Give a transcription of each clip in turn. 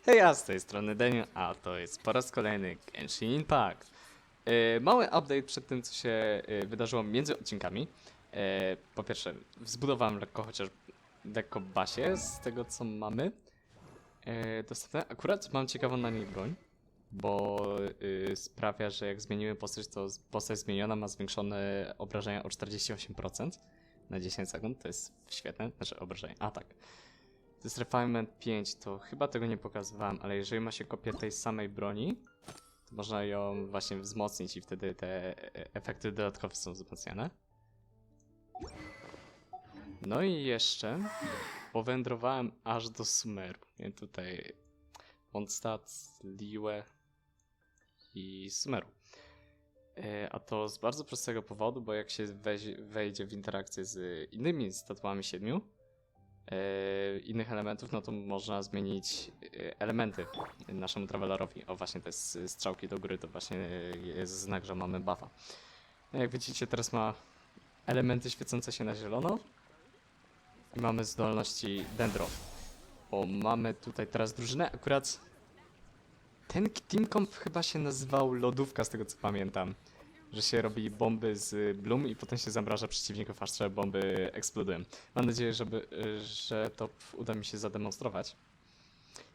Hej, ja z tej strony Deniu, a to jest po raz kolejny Genshin Impact. Mały update przed tym, co się wydarzyło między odcinkami. Po pierwsze, zbudowałem lekko basie z tego, co mamy dostępne. Akurat mam ciekawą na niej broń, bo sprawia, że jak zmienimy postać, to postać zmieniona ma zwiększone obrażenia o 48% na 10 sekund. To jest świetne, znaczy obrażenia, a tak. To jest Refinement 5, to chyba tego nie pokazywałem, ale jeżeli ma się kopię tej samej broni, to można ją właśnie wzmocnić i wtedy te efekty dodatkowe są wzmocnione. No i jeszcze powędrowałem aż do Sumeru. I tutaj Mondstadt, Liyue i Sumeru. A to z bardzo prostego powodu, bo jak się wejdzie w interakcję z innymi statuami 7, innych elementów, no to można zmienić elementy naszemu travelerowi. O, właśnie te strzałki do góry to właśnie jest znak, że mamy buffa. No jak widzicie, teraz ma elementy świecące się na zielono i mamy zdolności dendro. Bo mamy tutaj teraz drużynę, akurat ten team comp chyba się nazywał lodówka, z tego co pamiętam. Że się robi bomby z Bloom i potem się zamraża przeciwników, aż te bomby eksplodują. Mam nadzieję, że to uda mi się zademonstrować.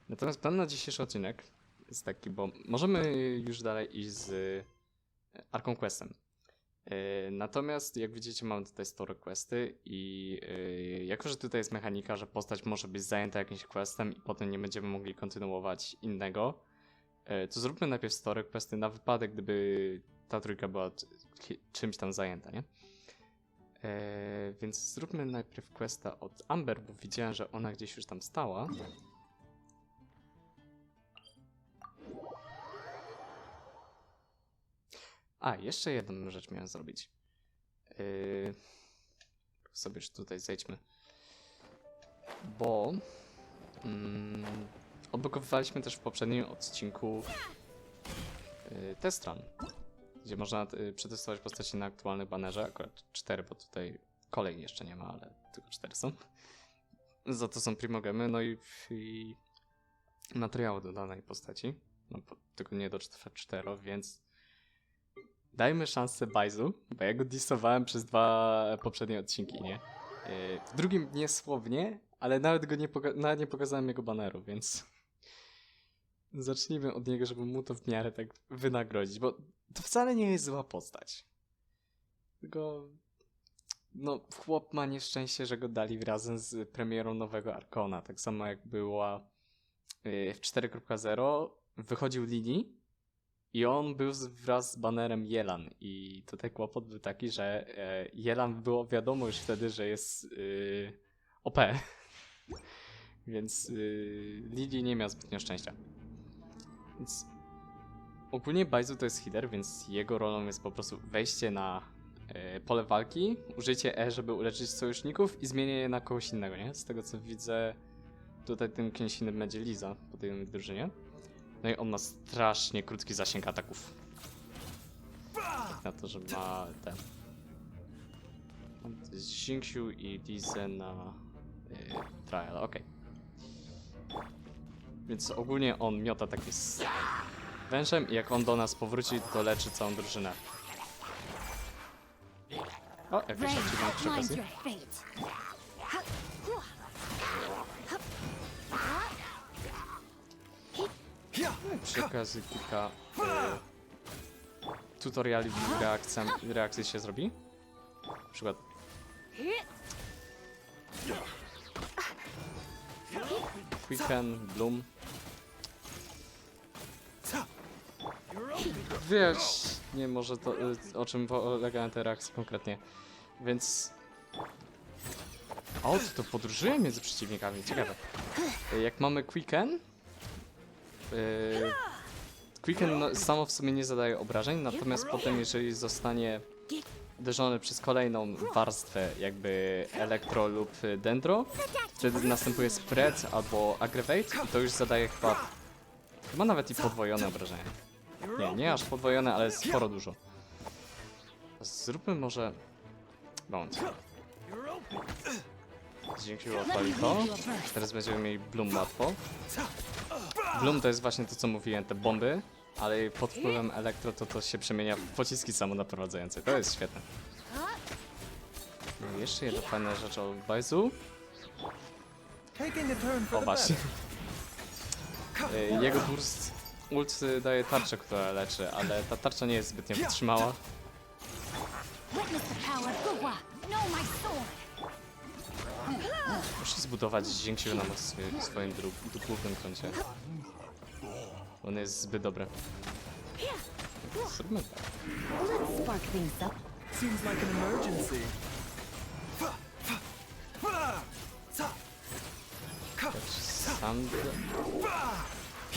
Natomiast plan na dzisiejszy odcinek jest taki, bo możemy już dalej iść z Arką Questem. Natomiast jak widzicie, mamy tutaj story questy i jako, że tutaj jest mechanika, że postać może być zajęta jakimś questem i potem nie będziemy mogli kontynuować innego, to zróbmy najpierw story questy na wypadek, gdyby ta trójka była czymś tam zajęta, nie? Więc zróbmy najpierw questa od Amber, bo widziałem, że ona gdzieś już tam stała. A, jeszcze jedną rzecz miałem zrobić. Sobie już tutaj zejdźmy. Bo odblokowywaliśmy też w poprzednim odcinku test run, gdzie można przetestować postaci na aktualnym banerze, akurat 4, bo tutaj kolej jeszcze nie ma, ale tylko 4 są. Za to są primogemy, no i materiały do danej postaci, no tylko nie do 4, więc dajmy szansę Bajzu, bo ja go dissowałem przez 2 poprzednie odcinki, nie? W drugim niesłownie, ale nawet nie pokazałem jego baneru, więc zacznijmy od niego, żeby mu to w miarę tak wynagrodzić, bo to wcale nie jest zła postać. Tylko no, chłop ma nieszczęście, że go dali razem z premierą nowego Arkona. Tak samo jak była w 4.0 wychodził Lili i on był wraz z banerem Yelan. I tutaj kłopot był taki, że Yelan było wiadomo już wtedy, że jest OP. Więc Lili nie miał zbytnio szczęścia. Więc ogólnie Baizu to jest healer, więc jego rolą jest po prostu wejście na pole walki, użycie E, żeby uleczyć sojuszników i zmienienie je na kogoś innego, nie? Z tego co widzę, tutaj tym kimś innym będzie Liza po tej drużynie. No i on ma strasznie krótki zasięg ataków. Tak na to, że ma ten... To jest Xingqiu i Lizę na trial, okej. Więc ogólnie on miota taki z wężem i jak on do nas powróci, to leczy całą drużynę. O, jakiś achievement przy okazji. Przy okazji kilka tutoriali reakcji się zrobi. Na przykład Quicken, Bloom. Wiesz, nie może to, o czym polegają te reakcje konkretnie. Więc... O, to podróżuje między przeciwnikami, ciekawe. Jak mamy Quicken... Quicken no, samo w sobie nie zadaje obrażeń, natomiast potem jeżeli zostanie uderzony przez kolejną warstwę jakby elektro lub dendro, wtedy następuje spread albo aggravate i to już zadaje chyba nawet i podwojone obrażenia. Nie aż podwojone, ale sporo dużo. Zróbmy może... Moment. Dzięki, odpali to. Teraz będziemy mieli Bloom łatwo. Bloom to jest właśnie to, co mówiłem, te bomby, ale pod wpływem elektro to się przemienia w pociski samonaprowadzające. To jest świetne. No, jeszcze jedna fajna rzecz o Bajzu. O właśnie. Jego burst ult daje tarczę, która leczy, ale ta tarcza nie jest zbytnio wytrzymała. Muszę zbudować dźwięk na moc w swoim głównym koncie. On jest zbyt dobry. Zróbmy tak.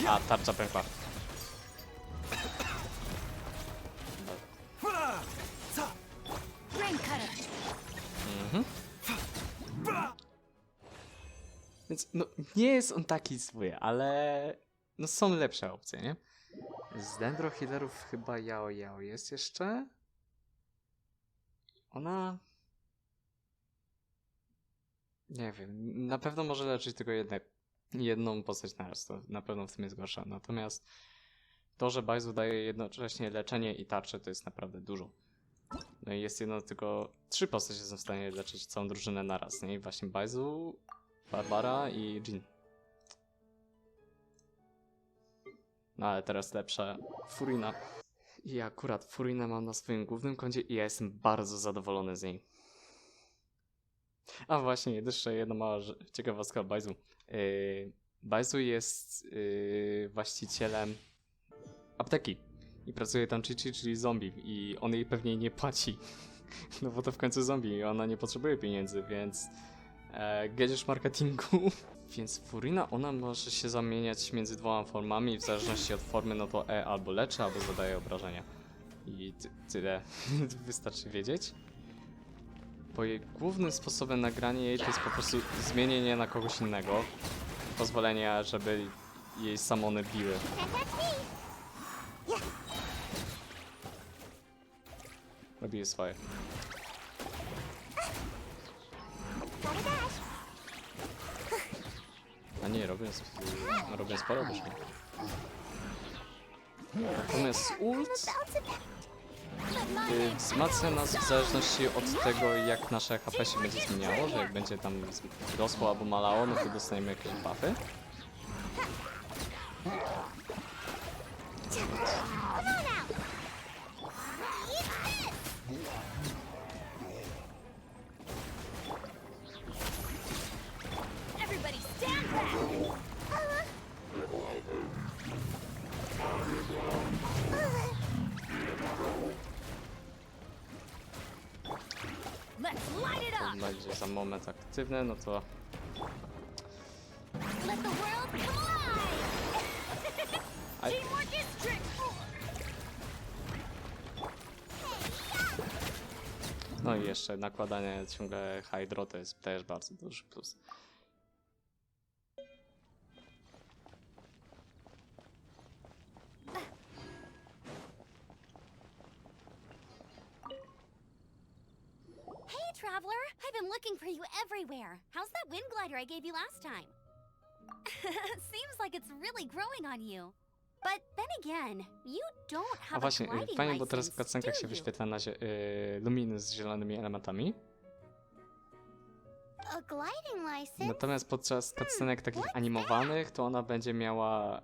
A, tarcza pękła. Mhm. Więc no, nie jest on taki zły, ale no są lepsze opcje, nie? Z dendro healerów chyba Yao jest jeszcze. Ona... Nie wiem, na pewno może leczyć tylko jedną postać naraz, to na pewno w tym jest gorsza. Natomiast to, że Bajzu daje jednocześnie leczenie i tarczę, to jest naprawdę dużo. No i jest tylko 3 postacie są w stanie leczyć całą drużynę naraz, nie? I właśnie Bajzu, Barbara i Jin. No ale teraz lepsza Furina. I akurat Furinę mam na swoim głównym koncie i ja jestem bardzo zadowolony z niej. A właśnie, jeszcze jedna mała ciekawostka o Bajzu. Bajzu jest właścicielem apteki i pracuje tam Chichi, czyli zombie, i on jej pewnie nie płaci. No bo to w końcu zombie i ona nie potrzebuje pieniędzy, więc gedzież marketingu. Więc Furina, ona może się zamieniać między 2 formami, w zależności od formy, no to albo leczy, albo zadaje obrażenia. I tyle wystarczy wiedzieć. Bo jej głównym sposobem na granie jej to jest po prostu zmienienie na kogoś innego. Pozwolenie, żeby jej samony biły. Robi swoje. A nie, robię sporo wyszło. Natomiast ult wzmacnia nas w zależności od tego, jak nasze HP się będzie zmieniało, że jak będzie tam rosło albo malało, no to dostaniemy jakieś buffy. Będzie za moment aktywny, no to... No i jeszcze nakładanie ciągle hydro to jest też bardzo duży plus. Traveler, I've been looking for you everywhere. How's that wind glider I gave you last time? Seems like it's really growing on you. But then again, you don't have a gliding fajnie, bo teraz w license, cutscenkach się wyświetla na luminy z zielonymi elementami. A gliding license? Natomiast podczas cutscenek takich animowanych, to ona będzie miała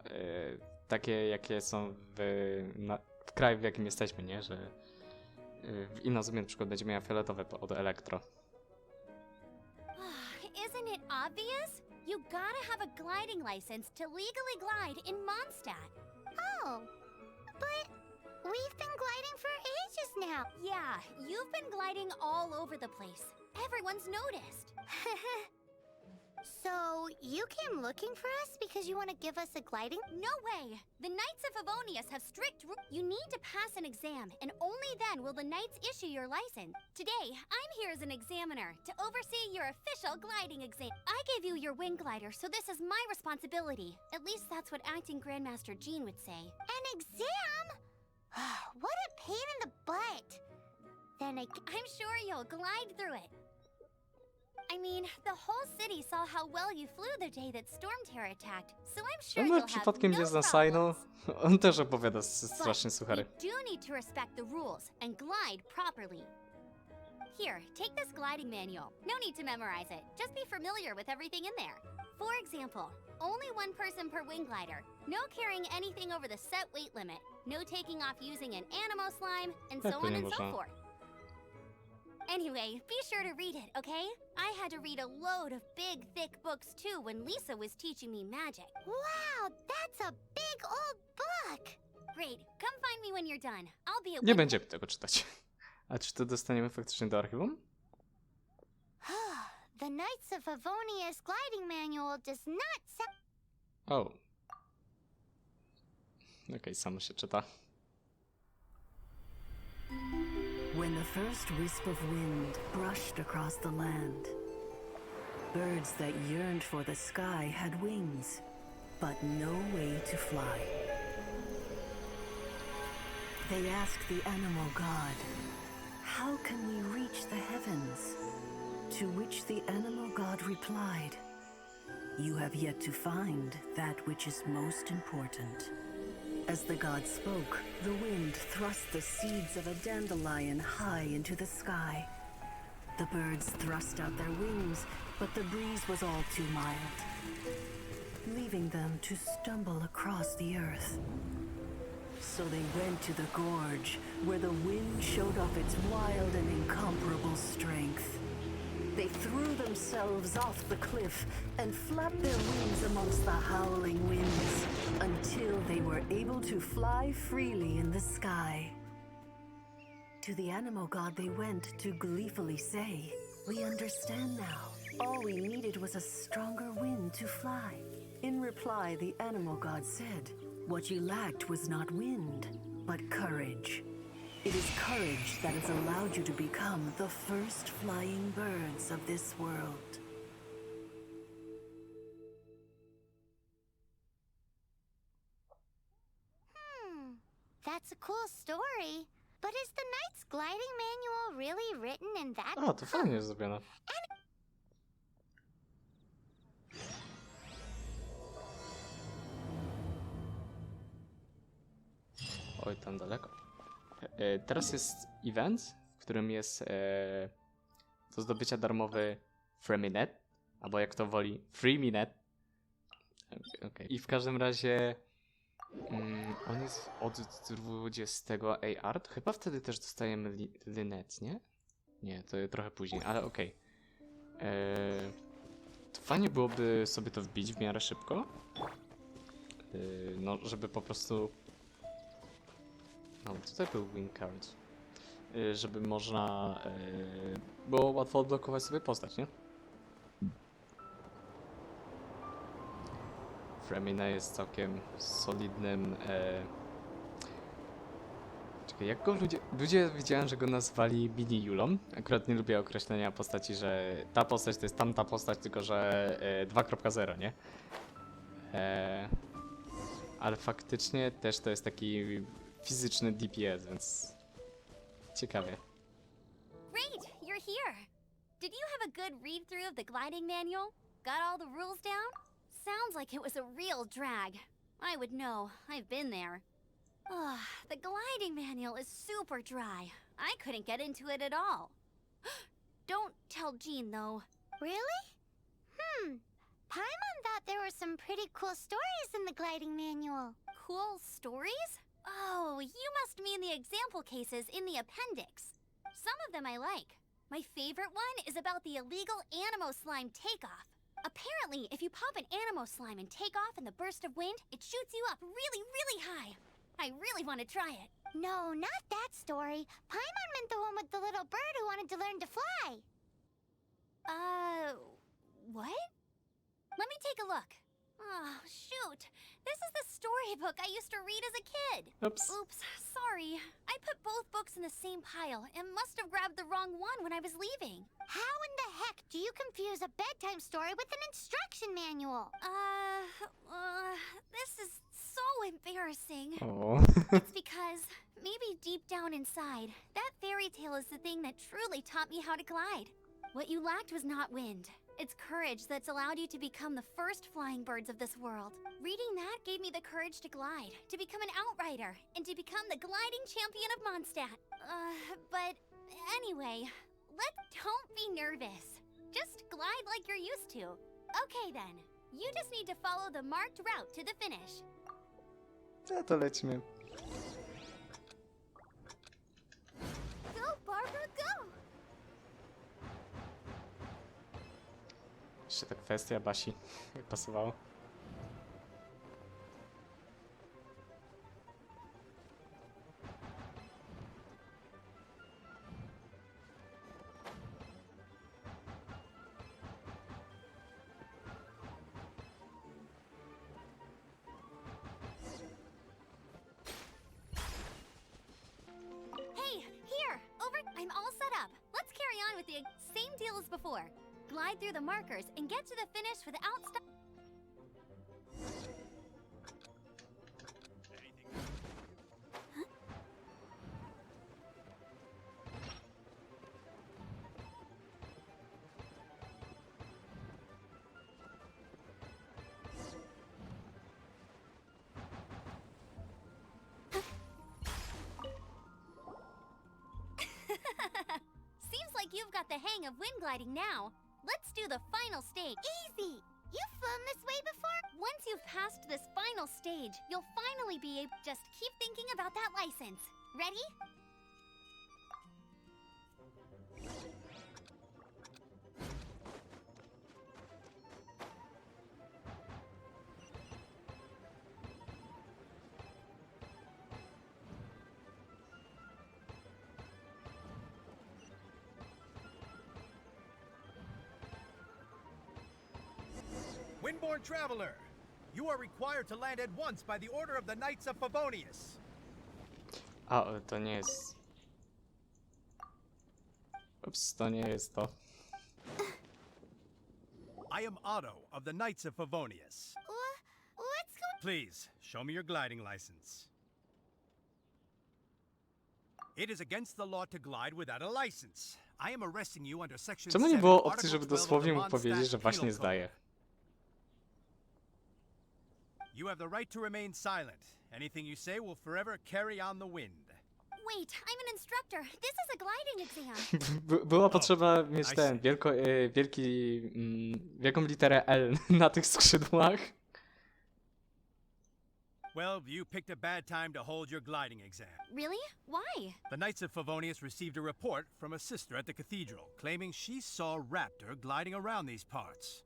takie, jakie są w kraju, w jakim jesteśmy, nie? Że w Inazumie na przykład będzie miała fioletowe od elektro. Isn't it obvious? You gotta have a gliding license to legally glide in Mondstadt. Oh, but we've been gliding for ages now. Yeah, you've been gliding all over the place. Everyone's noticed. So, you came looking for us because you want to give us a gliding? No way! The Knights of Favonius have strict rules. You need to pass an exam, and only then will the Knights issue your license. Today, I'm here as an examiner to oversee your official gliding exam. I gave you your wing glider, so this is my responsibility. At least that's what acting Grandmaster Jean would say. An exam? What a pain in the butt! Then I'm sure you'll glide through it. I mean, the whole city saw how well you flew the day that Storm Terror attacked, so I'm sure On you'll have przypadkiem no nie zna Saino. problems. On też opowiada But strasznie suchary. we do need to respect the rules and glide properly. Here, take this gliding manual. No need to memorize it. Just be familiar with everything in there. For example, only one person per wing glider. No carrying anything over the set weight limit. No taking off using an animo slime, and so Jak to on nie and so można? forth. Anyway, be sure to read it, okay? I had to read a load of big, thick books too when Lisa was teaching me magic. Wow, that's a big old book! Great, come find me when you're done. I'll be at Nie będziemy tego czytać. A czy to dostaniemy faktycznie do archiwum? The Knights of Favonia's gliding manual does not sound... O. Okej, samo się czyta. When the first wisp of wind brushed across the land, birds that yearned for the sky had wings, but no way to fly. They asked the animal god, "How can we reach the heavens?" To which the animal god replied, "You have yet to find that which is most important." As the god spoke, the wind thrust the seeds of a dandelion high into the sky. The birds thrust out their wings, but the breeze was all too mild, leaving them to stumble across the earth. So they went to the gorge, where the wind showed off its wild and incomparable strength. They threw themselves off the cliff and flapped their wings amongst the howling winds until they were able to fly freely in the sky. To the animal god they went to gleefully say, "We understand now. All we needed was a stronger wind to fly." In reply, the animal god said, "What you lacked was not wind, but courage. It is courage that has allowed you to become the first flying birds of this world." That's a cool story. But is the Knight's gliding manual really written in that? A, to fajnie jest zrobione. Oj, tam daleko. Teraz jest event, w którym jest do zdobycia darmowy Freminet, albo jak to woli, Freeminet. Okay. I w każdym razie on jest od 20 AR, to chyba wtedy też dostajemy Linet, nie? Nie, to trochę później, ale okej. To fajnie byłoby sobie to wbić w miarę szybko. No, żeby po prostu... No, tutaj był win card. Żeby można było łatwo odblokować sobie postać, nie? Fremina jest całkiem solidnym... Czekaj, jak go ludzie widziałem, że go nazwali Mini Julą. Akurat nie lubię określenia postaci, że ta postać to jest tamta postać, tylko że 2.0, nie? Ale faktycznie też to jest taki fizyczny DPS, więc ciekawie. Great, you're here. Did you have a good read through of the gliding manual? Got all the rules down? Sounds like it was a real drag. I would know. I've been there. Ugh, the gliding manual is super dry. I couldn't get into it at all. Don't tell Jean, though. Really? Paimon thought there were some pretty cool stories in the gliding manual. Cool stories? Oh, you must mean the example cases in the appendix. Some of them I like. My favorite one is about the illegal animo slime takeoff. Apparently, if you pop an animo slime and take off in the burst of wind, it shoots you up really, really high. I really want to try it. No, not that story. Paimon meant the one with the little bird who wanted to learn to fly. What? Let me take a look. Oh, shoot. This is the storybook I used to read as a kid. Oops. Oops, sorry. I put both books in the same pile and must have grabbed the wrong one when I was leaving. How in the heck do you confuse a bedtime story with an instruction manual? This is so embarrassing. O. It's because, maybe deep down inside, that fairy tale is the thing that truly taught me how to glide. What you lacked was not wind. It's courage that's allowed you to become the first flying birds of this world. Reading that gave me the courage to glide, to become an outrider, and to become the gliding champion of Mondstadt. But anyway, don't be nervous. Just glide like you're used to. Okay then, you just need to follow the marked route to the finish. To lecimy. Go, Barbara, go! Jeszcze ta kwestia Basi pasowało. Hey, here, over. I'm all set up. Let's carry on with the same deal as before. Glide through the markers and get to the finish without stop. Seems like you've got the hang of wind gliding now. Let's do the final stage. Easy! You've flown this way before? Once you've passed this final stage, you'll finally be able to just keep thinking about that license. Ready? Windborn traveler, you are required to land at once by the order of the Knights of Favonius. A, to nie jest... Ups, to nie jest to. I am Otto of the Knights of Favonius. What's going? Please, show me your gliding license. It is against the law to glide without a license. I am arresting you under section Czemu nie 7, było opcji, Article żeby 12 of dosłownie the mu powiedzieć, że Mondstadt właśnie Penal zdaje? Code. You have the right to remain silent. Anything you say will forever carry on the wind. Wait, I'm an instructor. This is a gliding exam. Była potrzeba mieć I ten see. wielką literę L na tych skrzydłach. Well, you picked a bad time to hold your gliding exam. Really? Why? The Knights of Favonius received a report from a sister at the cathedral claiming she saw Raptor gliding around these parts.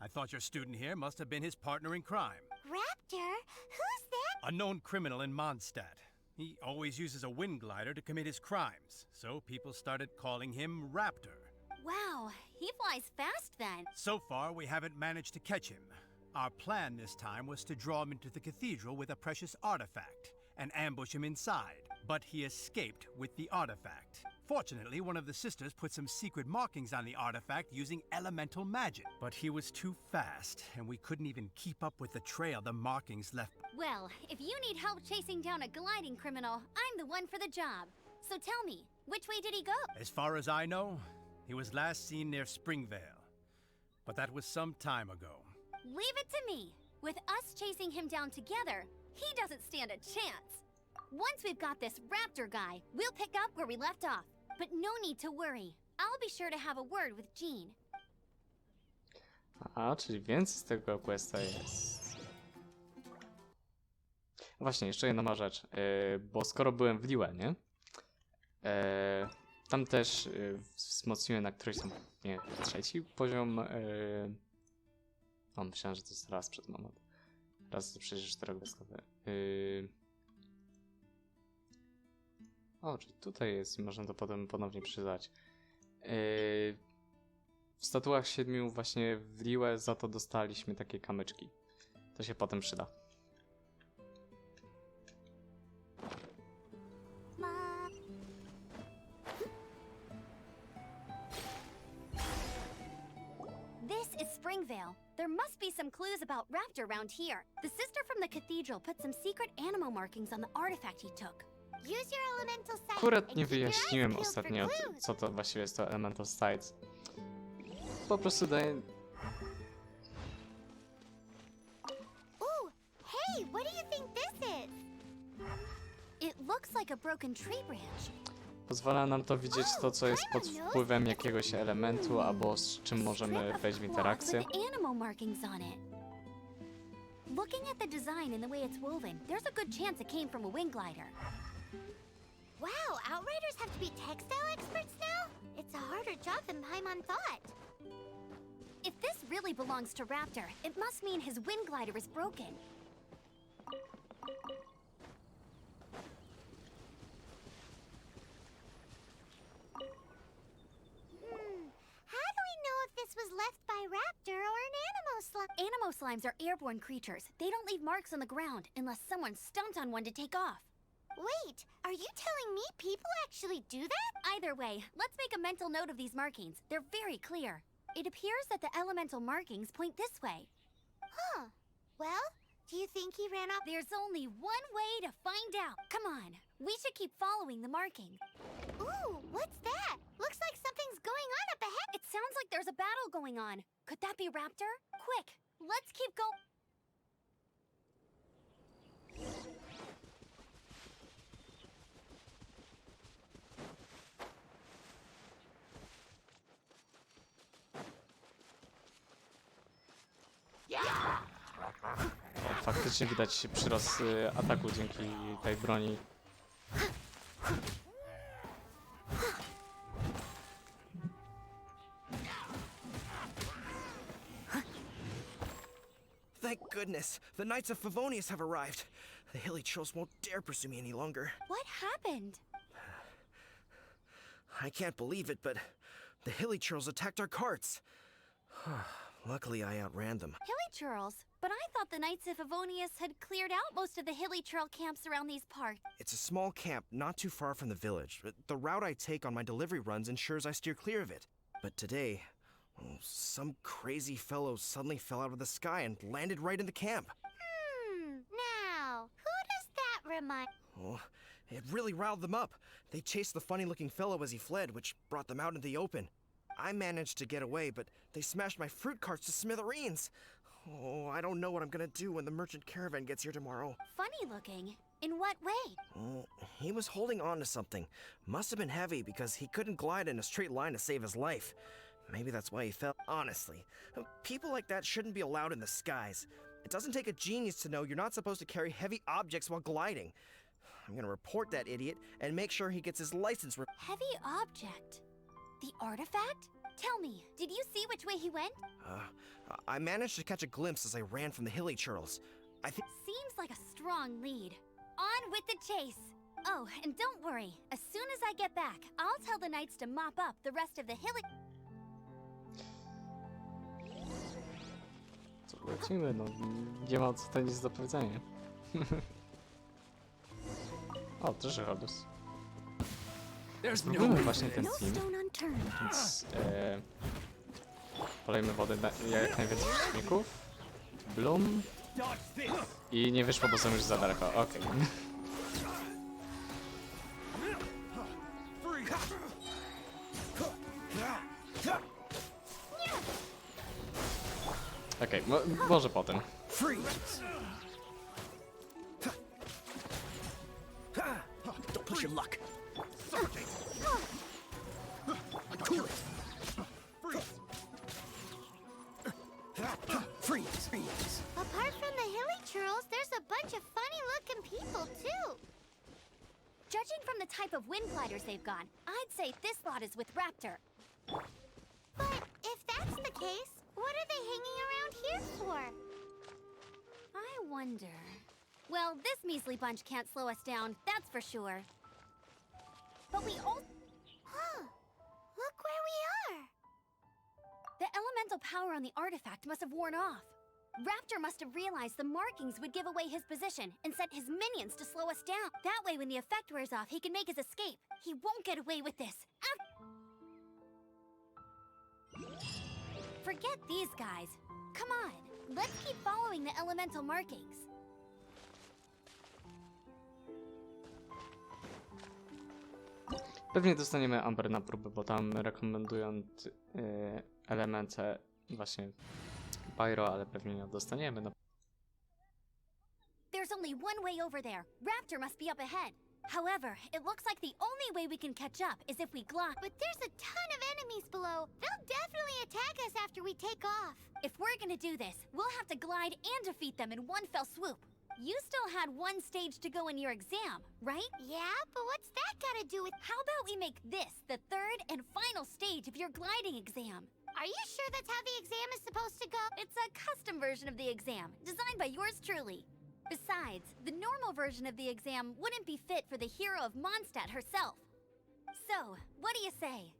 I thought your student here must have been his partner in crime. Raptor? Who's that? A known criminal in Mondstadt. He always uses a wind glider to commit his crimes, so people started calling him Raptor. Wow, he flies fast then. So far, we haven't managed to catch him. Our plan this time was to draw him into the cathedral with a precious artifact and ambush him inside, but he escaped with the artifact. Fortunately, one of the sisters put some secret markings on the artifact using elemental magic, but he was too fast, and we couldn't even keep up with the trail the markings left. Well, if you need help chasing down a gliding criminal, I'm the one for the job. So tell me, which way did he go? As far as I know, he was last seen near Springvale, but that was some time ago. Leave it to me. With us chasing him down together, he doesn't stand a chance. Once we've got this Raptor guy, we'll pick up where we left off. But no need to worry. I'll be sure to have a word with Jean. A, czyli więcej z tego questa jest. Właśnie, jeszcze jedna mała rzecz. Bo skoro byłem w Liłe, nie? Tam też wzmocniłem na któryś tam, nie, trzeci poziom. O, myślałem, że to jest raz przed moment. Raz to przecież czterogwiazdkowy. O, czyli tutaj jest i można to potem ponownie przyznać. W statuach 7 właśnie w Liłę za to dostaliśmy takie kamyczki. To się potem przyda. This is Springvale. There must be some clues about Raptor around here. The sister from the cathedral put some secret animal markings on the artifact he took. Use your elemental sight. Akurat and nie keep your eyes wyjaśniłem peeled for ostatnio, clues. co to właściwie jest to Elemental Sights. po prostu daje... Ooh, hey, what do you think this is? It looks like a broken tree branch. Pozwala nam to widzieć to, co jest pod wpływem jakiegoś elementu, albo z czym możemy wejść w interakcję. Animal markings on it. Looking at the design and the way it's woven, there's a good chance it came from a wing glider. Wow, outriders have to be textile experts now? It's a harder job than Paimon thought. If this really belongs to Raptor, it must mean his wind glider is broken. How do we know if this was left by Raptor or an Animo slime? Animo slimes are airborne creatures. They don't leave marks on the ground unless someone stomps on one to take off. Wait, are you telling me people actually do that? Either way, let's make a mental note of these markings. They're very clear. It appears that the elemental markings point this way. Huh. Well, do you think he ran off? There's only one way to find out. Come on, we should keep following the marking. Ooh, what's that? Looks like something's going on up ahead. It sounds like there's a battle going on. Could that be Raptor? Quick, let's keep going. Faktycznie widać przyrost ataku dzięki tej broni. Thank goodness, the Knights of Favonius have arrived. The hilly trolls won't dare pursue me any longer. What happened? I can't believe it, but the hilly trolls attacked our carts. Luckily, I outran them. Hilly churls? But I thought the Knights of Favonius had cleared out most of the hilly trail camps around these parts. It's a small camp not too far from the village. The route I take on my delivery runs ensures I steer clear of it. But today, some crazy fellow suddenly fell out of the sky and landed right in the camp. Now, who does that remind? Oh, it really riled them up. They chased the funny-looking fellow as he fled, which brought them out in the open. I managed to get away, but they smashed my fruit carts to smithereens. Oh, I don't know what I'm gonna do when the merchant caravan gets here tomorrow. Funny looking. In what way? Oh, he was holding on to something. Must have been heavy because he couldn't glide in a straight line to save his life. Maybe that's why he fell. Honestly, people like that shouldn't be allowed in the skies. It doesn't take a genius to know you're not supposed to carry heavy objects while gliding. I'm gonna report that idiot and make sure he gets his license. Heavy object. The artifact? Tell me, did you see which way he went? I managed to catch a glimpse as I ran from the hilly churls. I think. Seems like a strong lead. On with the chase. Oh, and don't worry. As soon as I get back, I'll tell the knights to mop up the rest of the hilly... Co, lecimy, no nie ma co tutaj nic do powiedzenia. O, też Hodus. Spróbujmy właśnie ten team, więc polejmy wodę na jak najwięcej przeciwników. Bloom. I nie wyszło, bo są już za daleko, okej. Okej, może potem. Don't push your luck. Freeze. Apart from the hilly churls, there's a bunch of funny-looking people, too. Judging from the type of wind gliders they've gone, I'd say this lot is with Raptor. But if that's the case, what are they hanging around here for? I wonder. Well, this measly bunch can't slow us down, that's for sure. But we all... Huh. Look where we are. The elemental power on the artifact must have worn off. Raptor must have realized the markings would give away his position and sent his minions to slow us down. That way, when the effect wears off, he can make his escape. He won't get away with this. Forget these guys. Come on, let's keep following the elemental markings. Pewnie dostaniemy Amber na próbę, bo tam rekomendują elementy właśnie Pyro, ale pewnie nie dostaniemy. No. There's only one way over there. Raptor must be up ahead. However, it looks like the only way we can catch up is if we glide. But there's a ton of enemies below. They'll definitely attack us after we take off. If we're gonna do this, we'll have to glide and defeat them in one fell swoop. You still had one stage to go in your exam, right? Yeah, but what's that gotta do with... How about we make this the third and final stage of your gliding exam? Are you sure that's how the exam is supposed to go? It's a custom version of the exam, designed by yours truly. Besides, the normal version of the exam wouldn't be fit for the hero of Mondstadt herself. So, what do you say?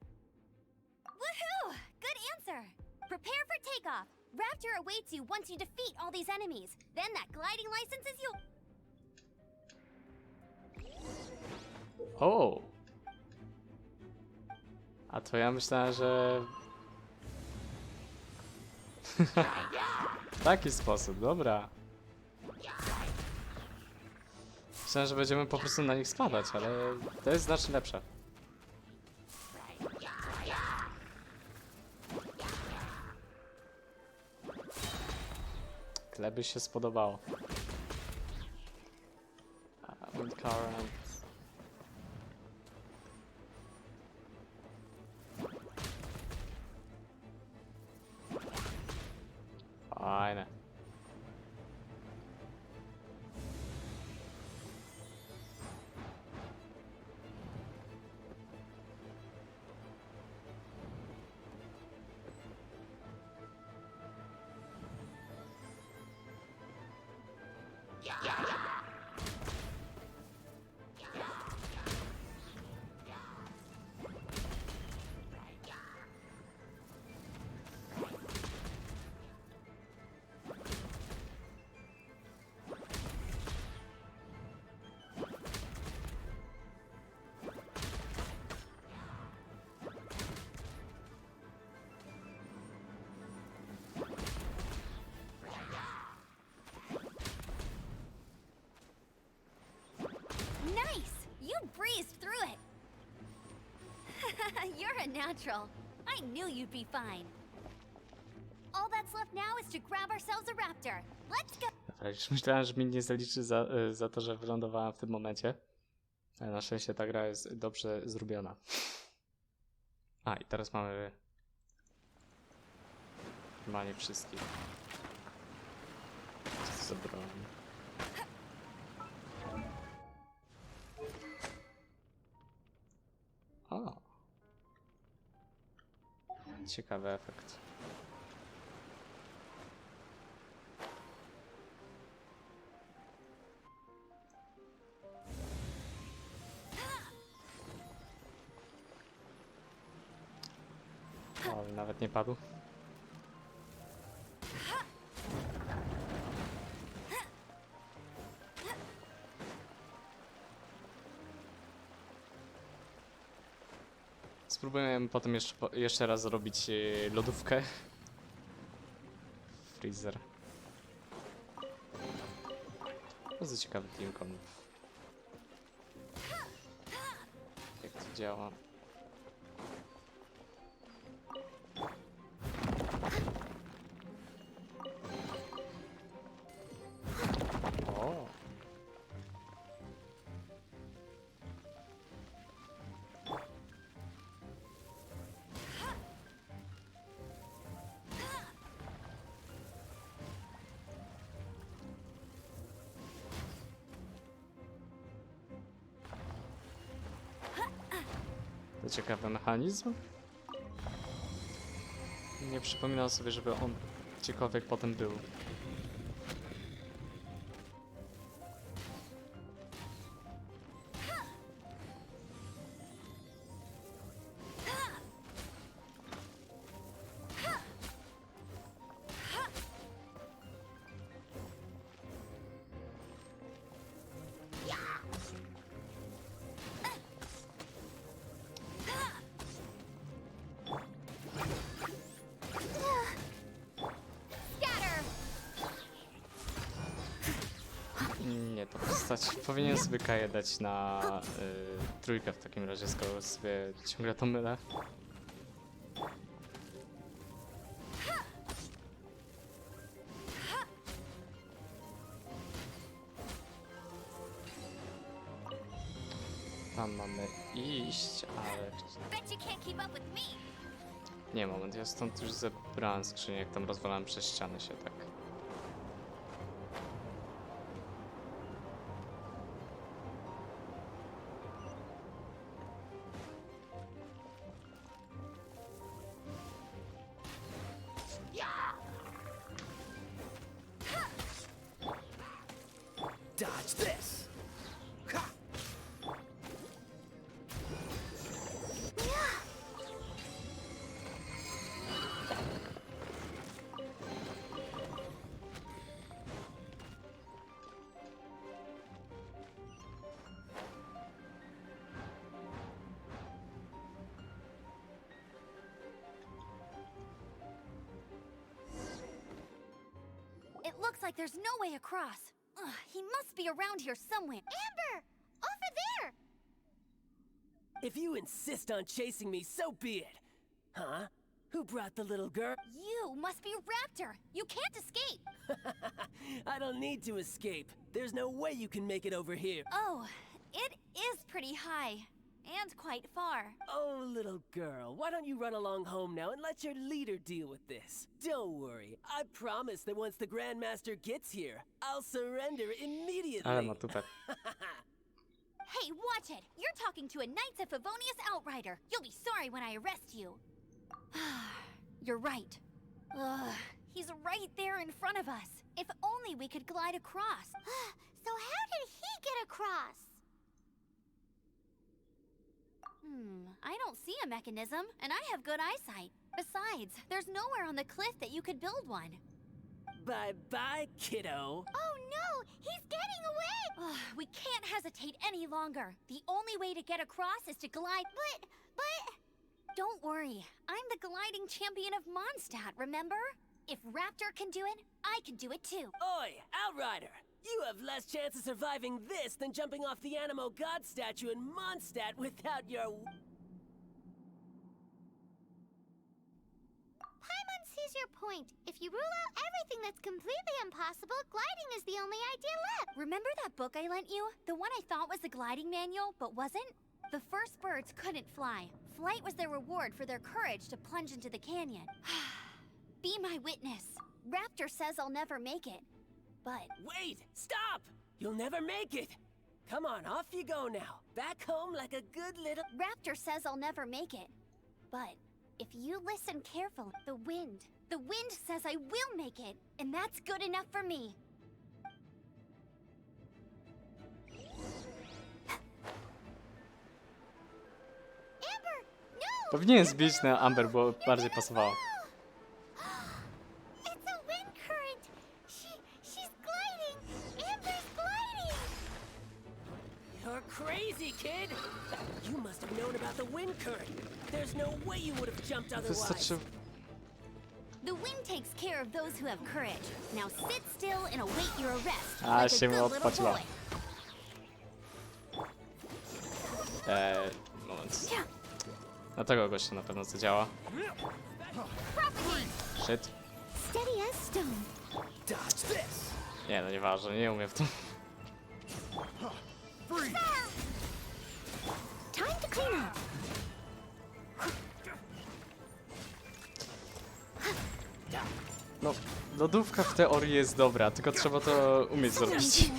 Woohoo! Good answer! Prepare for takeoff. Raptor awaits you once you defeat all these enemies. Then that gliding license is yours. O! A to ja myślałem, że... W taki sposób, dobra. Myślałem, że będziemy po prostu na nich spadać, ale to jest znacznie lepsze. Kleby się spodobało. Wind current. Fajne. Nice! You breezed through it! You're a natural. I knew you'd be fine. All that's left now is to grab ourselves a raptor. Let's go! Dobra, już myślałem, że mi nie zaliczy za to, że wylądowałem w tym momencie. Ale na szczęście ta gra jest dobrze zrobiona. A, i teraz mamy... Normalnie wszystkich. Co to za broń? O! Ciekawy efekt. O, ale nawet nie padł. Spróbujemy potem jeszcze raz zrobić lodówkę. Freezer. Bardzo ciekawy teamcom. Jak to działa? O! To ciekawy mechanizm. Nie przypominam sobie, żeby on gdziekolwiek potem był. Nie, to postać powinien sobie Kaję dać na trójkę w takim razie, skoro sobie ciągle to mylę. Tam mamy iść, ale... Bet you can't keep up with me. Nie, moment, ja stąd już zebrałem skrzynię, jak tam rozwalałem przez ściany się, tak. Dodge this! Ha! It looks like there's no way across. Ugh, he must be around here somewhere. Amber! Over there! If you insist on chasing me, so be it. Huh? Who brought the little girl? You must be Raptor. You can't escape. I don't need to escape. There's no way you can make it over here. Oh, it is pretty high. And quite far. Oh, little girl, why don't you run along home now and let your leader deal with this? Don't worry, I promise that once the Grandmaster gets here, I'll surrender immediately. Ale ma tupet. Hey, watch it! You're talking to a Knights of Favonius outrider. You'll be sorry when I arrest you. You're right. Ugh, he's right there in front of us. If only we could glide across. So how did he get across? I don't see a mechanism, and I have good eyesight. Besides, there's nowhere on the cliff that you could build one. Bye-bye, kiddo. Oh no! He's getting away! We can't hesitate any longer. The only way to get across is to glide. But... Don't worry. I'm the gliding champion of Mondstadt, remember? If Raptor can do it, I can do it too. Oi, Outrider! You have less chance of surviving this than jumping off the Animo God statue in Mondstadt without your... Paimon sees your point. If you rule out everything that's completely impossible, gliding is the only idea left. Remember that book I lent you? The one I thought was the gliding manual, but wasn't? The first birds couldn't fly. Flight was their reward for their courage to plunge into the canyon. Be my witness. Raptor says I'll never make it. But... Wait! Stop! You'll never make it! Come on, off you go now. Back home like a good little... Raptor says I'll never make it. But if you listen carefully, the wind says I will make it, and that's good enough for me. Amber, no! Powinien zbić na Amber, bo bardziej pasowało. It's a wind current. She's gliding. Amber's gliding. You're crazy, kid! You must have known about the wind current. There's no way you would have jumped otherwise. Wystarczy... The wind takes care of those who have courage. Now sit still and await your arrest, A, like a się mu good little odpłaciła. boy. Moment. Na tego gościa na pewno to działa. Shit. Steady as stone. Dodge this! Nie, no nieważne, nie umiem w tym. Time to clean up. No, lodówka w teorii jest dobra, tylko trzeba to umieć zrobić.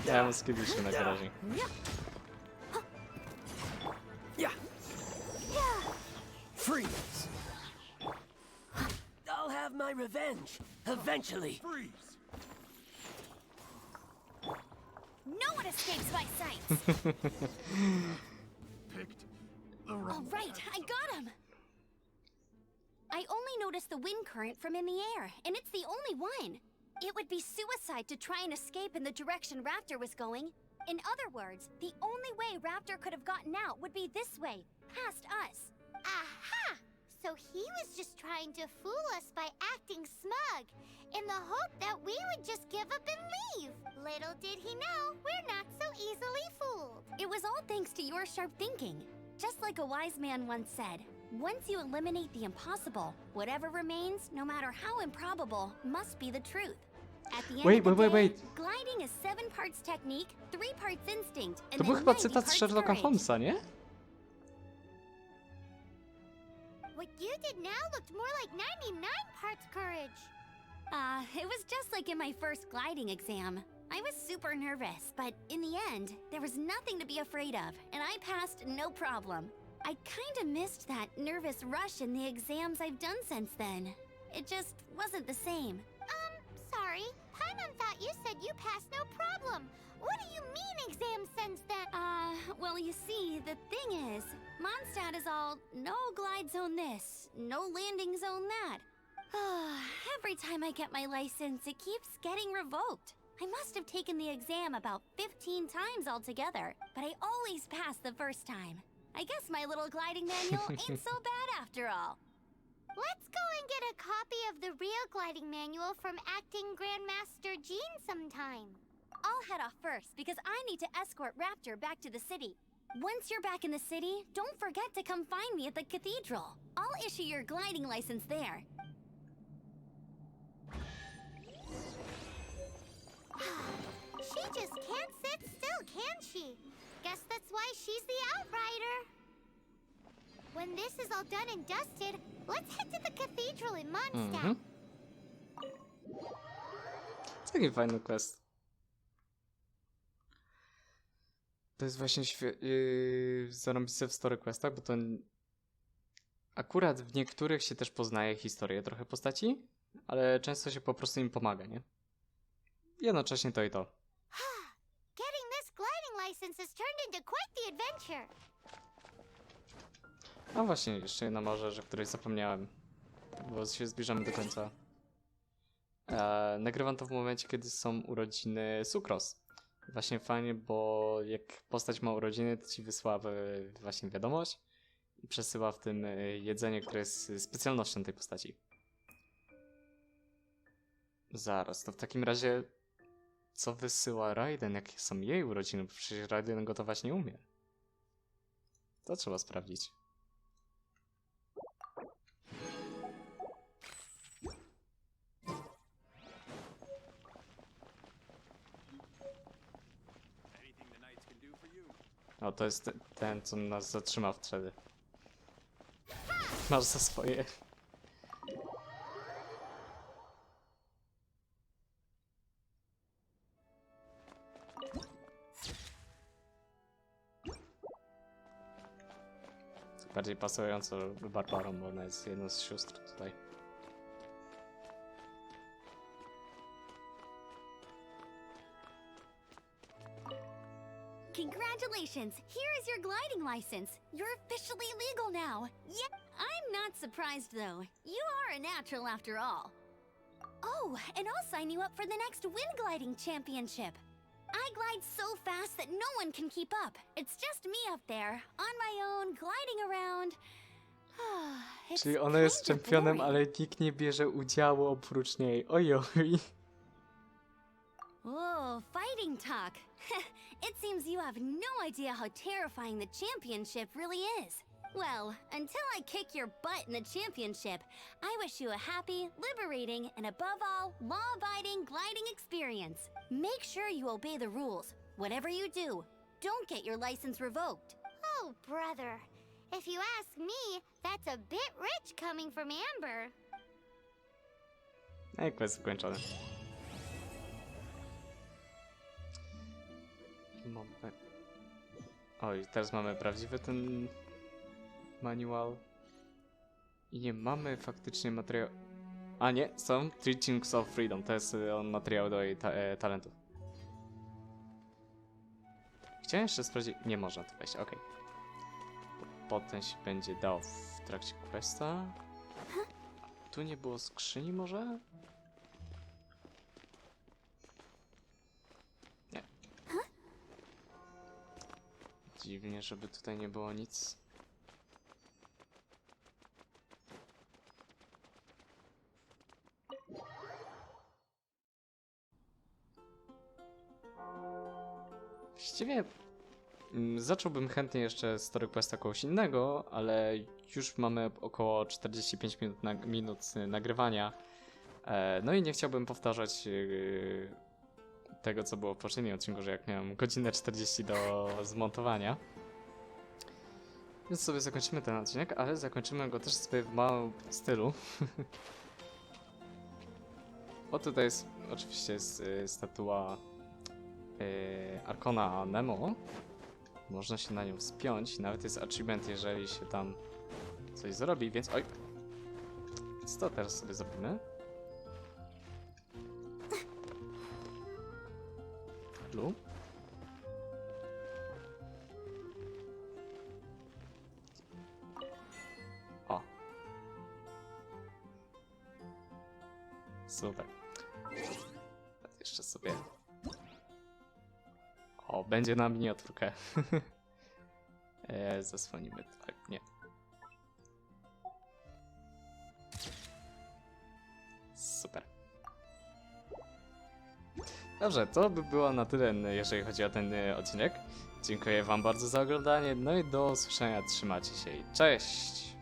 Ja mam skilliszy na razie. Yeah! Freeze! I'll have my revenge, eventually. No one escapes my sight. All right, I got him. I only noticed the wind current from in the air, and it's the only one. It would be suicide to try and escape in the direction Raptor was going. In other words, the only way Raptor could have gotten out would be this way, past us. Aha! So he was just trying to fool us by acting smug, in the hope that we would just give up and leave. Little did he know, we're not so easily fooled. It was all thanks to your sharp thinking. Just like a wise man once said, once you eliminate the impossible, whatever remains, no matter how improbable, must be the truth. At the end of the day, gliding is 7 parts technique, 3 parts instinct, and To był then chyba 90 cytat z parts Sherlocka courage. Holmesa, nie? What you did now looked more like 99 parts courage. It was just like in my first gliding exam. I was super nervous, but in the end, there was nothing to be afraid of, and I passed no problem. I kinda missed that nervous rush in the exams I've done since then. It just wasn't the same. Sorry. Paimon thought you said you passed no problem. What do you mean exam since then? Well, you see, the thing is, Mondstadt is all no glide zone this, no landing zone that. Every time I get my license, it keeps getting revoked. I must have taken the exam about 15 times altogether, but I always pass the first time. I guess my little gliding manual ain't so bad after all. Let's go and get a copy of the real gliding manual from acting Grandmaster Jean sometime. I'll head off first because I need to escort Raptor back to the city. Once you're back in the city, don't forget to come find me at the cathedral. I'll issue your gliding license there. She just can't sit still, can she? Guess that's why she's the outrider. When this is all done and dusted, let's head to the cathedral in Mondstadt. Taki fajny quest. To jest właśnie zarąbiste w story questach, bo to akurat w niektórych się też poznaje historię trochę postaci, ale często się po prostu im pomaga, nie? Jednocześnie to i to. Getting this gliding license has turned into quite the adventure. A właśnie, jeszcze jedna może, o której zapomniałem, bo się zbliżamy do końca. Nagrywam to w momencie, kiedy są urodziny Sucros. Właśnie fajnie, bo jak postać ma urodziny, to ci wysyła właśnie wiadomość i przesyła w tym jedzenie, które jest specjalnością tej postaci. Zaraz, to w takim razie co wysyła Raiden, jakie są jej urodziny? Bo przecież Raiden gotować nie umie. To trzeba sprawdzić. O, to jest ten, co nas zatrzymał wtedy. Masz za swoje. Bardziej pasująco Barbarą, bo ona jest jedną z sióstr tutaj. Congratulations! Here is your gliding license. You're officially legal now. Yeah, I'm not surprised though. You are a natural after all. Oh, and I'll sign you up for the next wind gliding championship. I glide so fast that no one can keep up. It's just me up there, on my own, gliding around. Czyli ona jest czempionem, ale nikt nie bierze udziału oprócz niej. Ojoj. Oh, fighting talk. It seems you have no idea how terrifying the championship really is. Well, until I kick your butt in the championship, I wish you a happy, liberating, and above all, law-abiding gliding experience. Make sure you obey the rules. Whatever you do, don't get your license revoked. Oh, brother. If you ask me, that's a bit rich coming from Amber. Ej, quest skończony. Oj, teraz mamy prawdziwy ten manual. I nie mamy faktycznie materiału. A nie, są Teachings of Freedom. To jest materiał do jej talentów. Chciałem jeszcze sprawdzić. Nie można to wejść, okej. Potem się będzie dał w trakcie questa. Tu nie było skrzyni może? Nie. Dziwnie, żeby tutaj nie było nic. Właściwie zacząłbym chętnie jeszcze story questa kogoś innego, ale już mamy około 45 minut nagrywania. No i nie chciałbym powtarzać tego, co było w poprzednim odcinku, że jak miałem godzinę 40 do zmontowania. Więc sobie zakończymy ten odcinek, ale zakończymy go też sobie w małym stylu. Bo tutaj jest oczywiście statua Arkona Nemo. Można się na nią wspiąć. Nawet jest achievement, jeżeli się tam coś zrobi, więc... Oj! Więc to teraz sobie zrobimy. Lu. O. Super. Teraz jeszcze sobie... O, będzie na miniaturkę. Zasłonimy tutaj. Nie. Super. Dobrze, to by było na tyle, jeżeli chodzi o ten odcinek. Dziękuję wam bardzo za oglądanie, no i do usłyszenia, trzymajcie się i cześć!